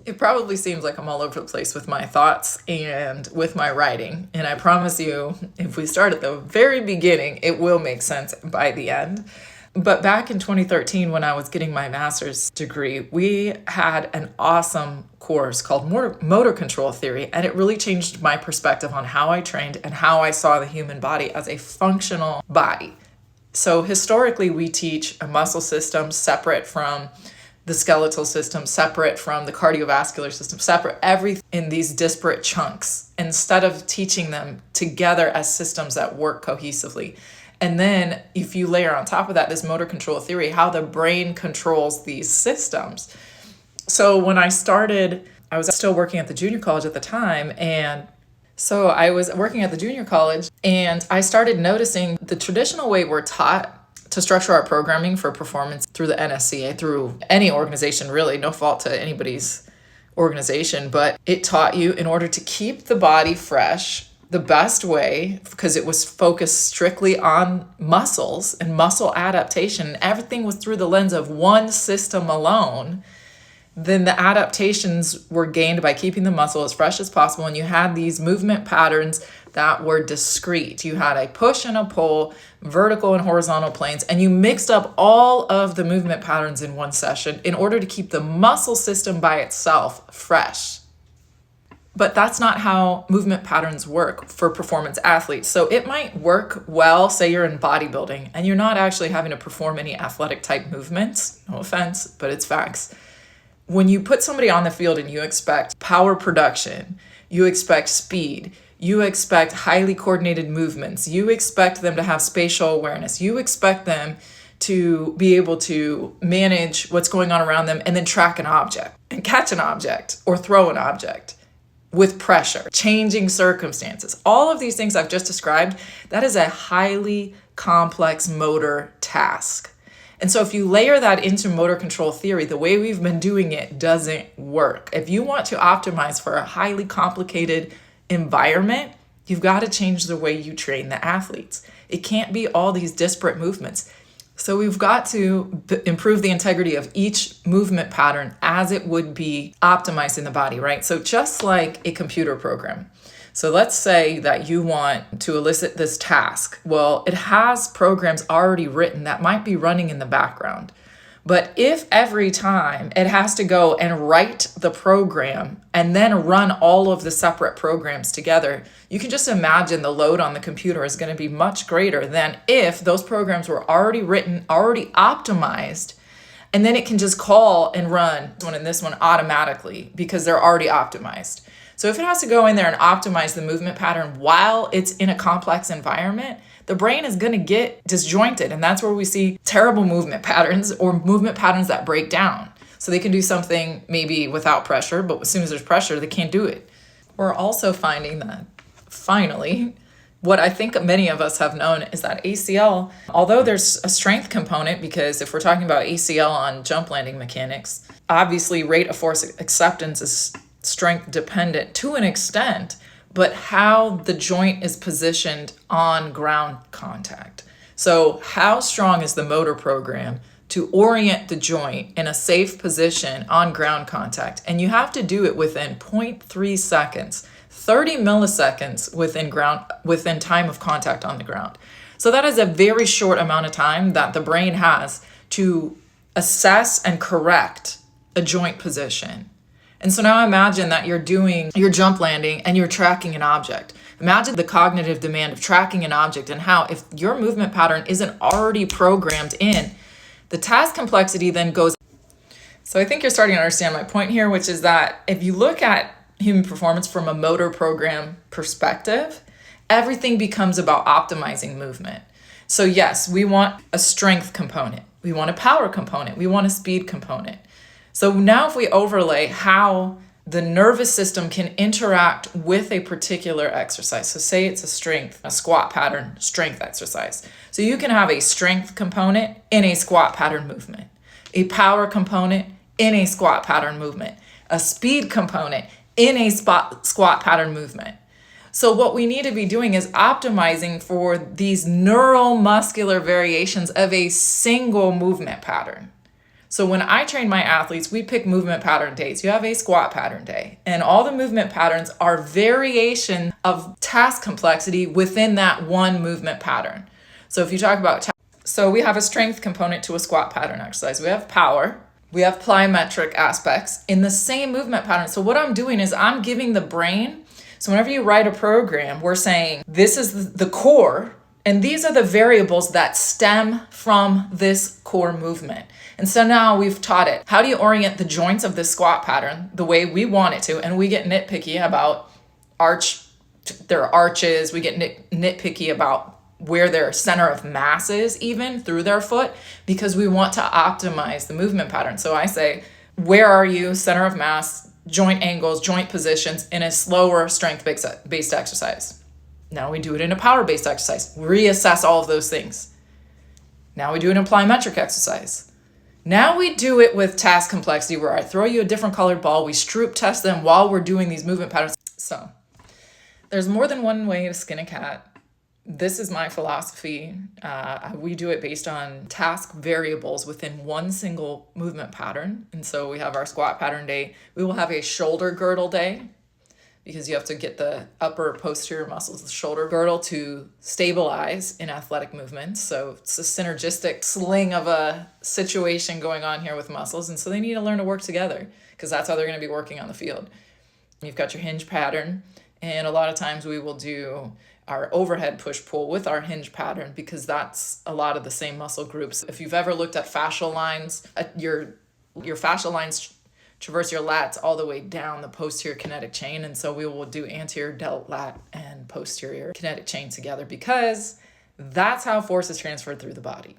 It probably seems like I'm all over the place with my thoughts and with my writing. And I promise you, if we start at the very beginning, it will make sense by the end. But back in 2013, when I was getting my master's degree, we had an awesome course called Motor Control Theory, and it really changed my perspective on how I trained and how I saw the human body as a functional body. So historically, we teach a muscle system separate from the skeletal system, separate from the cardiovascular system, separate everything in these disparate chunks, instead of teaching them together as systems that work cohesively. And then if you layer on top of that this motor control theory, how the brain controls these systems. So when I started, I was still working at the junior college at the time, and so I was working at the junior college, and I started noticing the traditional way we're taught to structure our programming for performance through the NSCA, through any organization, really, no fault to anybody's organization, but it taught you, in order to keep the body fresh, the best way, because it was focused strictly on muscles and muscle adaptation, everything was through the lens of one system alone, then the adaptations were gained by keeping the muscle as fresh as possible. And you had these movement patterns that were discrete. You had a push and a pull, vertical and horizontal planes, and you mixed up all of the movement patterns in one session in order to keep the muscle system by itself fresh. But that's not how movement patterns work for performance athletes. So it might work well, say you're in bodybuilding and you're not actually having to perform any athletic type movements. No offense, but it's facts. When you put somebody on the field and you expect power production, you expect speed, you expect highly coordinated movements, you expect them to have spatial awareness, you expect them to be able to manage what's going on around them and then track an object and catch an object or throw an object with pressure, changing circumstances. All of these things I've just described, that is a highly complex motor task. And so if you layer that into motor control theory, the way we've been doing it doesn't work. If you want to optimize for a highly complicated environment, you've got to change the way you train the athletes. It can't be all these disparate movements. So we've got to improve the integrity of each movement pattern as it would be optimized in the body, right? So just like a computer program. So let's say that you want to elicit this task. Well, it has programs already written that might be running in the background. But if every time it has to go and write the program and then run all of the separate programs together, you can just imagine the load on the computer is going to be much greater than if those programs were already written, already optimized, and then it can just call and run this one and this one automatically because they're already optimized. So if it has to go in there and optimize the movement pattern while it's in a complex environment, the brain is going to get disjointed. And that's where we see terrible movement patterns or movement patterns that break down. So they can do something maybe without pressure, but as soon as there's pressure, they can't do it. We're also finding that finally, what I think many of us have known is that ACL, although there's a strength component, because if we're talking about ACL on jump landing mechanics, obviously rate of force acceptance is strength dependent to an extent, but how the joint is positioned on ground contact. So how strong is the motor program to orient the joint in a safe position on ground contact? And you have to do it within 0.3 seconds, 30 milliseconds within time of contact on the ground. So that is a very short amount of time that the brain has to assess and correct a joint position. And so now imagine that you're doing your jump landing and you're tracking an object. Imagine the cognitive demand of tracking an object and how, if your movement pattern isn't already programmed in, the task complexity then goes. So I think you're starting to understand my point here, which is that if you look at human performance from a motor program perspective, everything becomes about optimizing movement. So yes, we want a strength component. We want a power component. We want a speed component. So now if we overlay how the nervous system can interact with a particular exercise. So say it's a squat pattern, strength exercise. So you can have a strength component in a squat pattern movement, a power component in a squat pattern movement, a speed component in a squat pattern movement. So what we need to be doing is optimizing for these neuromuscular variations of a single movement pattern. So when I train my athletes, we pick movement pattern days. You have a squat pattern day, and all the movement patterns are variation of task complexity within that one movement pattern. So if you talk about, so we have a strength component to a squat pattern exercise. We have power. We have plyometric aspects in the same movement pattern. So what I'm doing is I'm giving the brain, so whenever you write a program, we're saying this is the core, and these are the variables that stem from this core movement. And so now we've taught it. How do you orient the joints of this squat pattern the way we want it to? And we get nitpicky about their arches. We get nitpicky about where their center of mass is even through their foot, because we want to optimize the movement pattern. So I say, where are you, center of mass, joint angles, joint positions in a slower strength-based exercise? Now we do it in a power-based exercise. Reassess all of those things. Now we do it in a plyometric exercise. Now we do it with task complexity, where I throw you a different colored ball. We Stroop test them while we're doing these movement patterns. So there's more than one way to skin a cat. This is my philosophy. We do it based on task variables within one single movement pattern. And so we have our squat pattern day. We will have a shoulder girdle day, because you have to get the upper posterior muscles, the shoulder girdle, to stabilize in athletic movements. So it's a synergistic sling of a situation going on here with muscles. And so they need to learn to work together, because that's how they're going to be working on the field. You've got your hinge pattern. And a lot of times we will do our overhead push-pull with our hinge pattern, because that's a lot of the same muscle groups. If you've ever looked at fascial lines, your fascial lines traverse your lats all the way down the posterior kinetic chain. And so we will do anterior delt lat and posterior kinetic chain together, because that's how force is transferred through the body.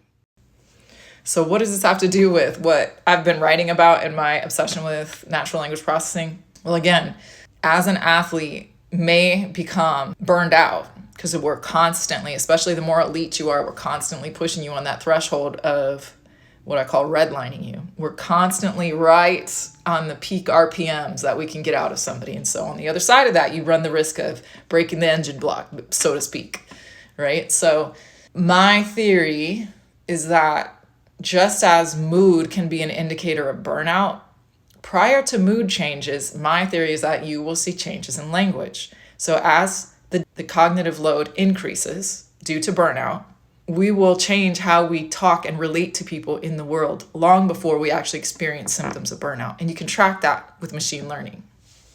So what does this have to do with what I've been writing about in my obsession with natural language processing? Well, again, as an athlete may become burned out, because we're constantly, especially the more elite you are, we're constantly pushing you on that threshold of what I call redlining you. We're constantly right on the peak RPMs that we can get out of somebody. And so on the other side of that, you run the risk of breaking the engine block, so to speak, right? So my theory is that just as mood can be an indicator of burnout, prior to mood changes, my theory is that you will see changes in language. So as the cognitive load increases due to burnout, we will change how we talk and relate to people in the world long before we actually experience symptoms of burnout. And you can track that with machine learning.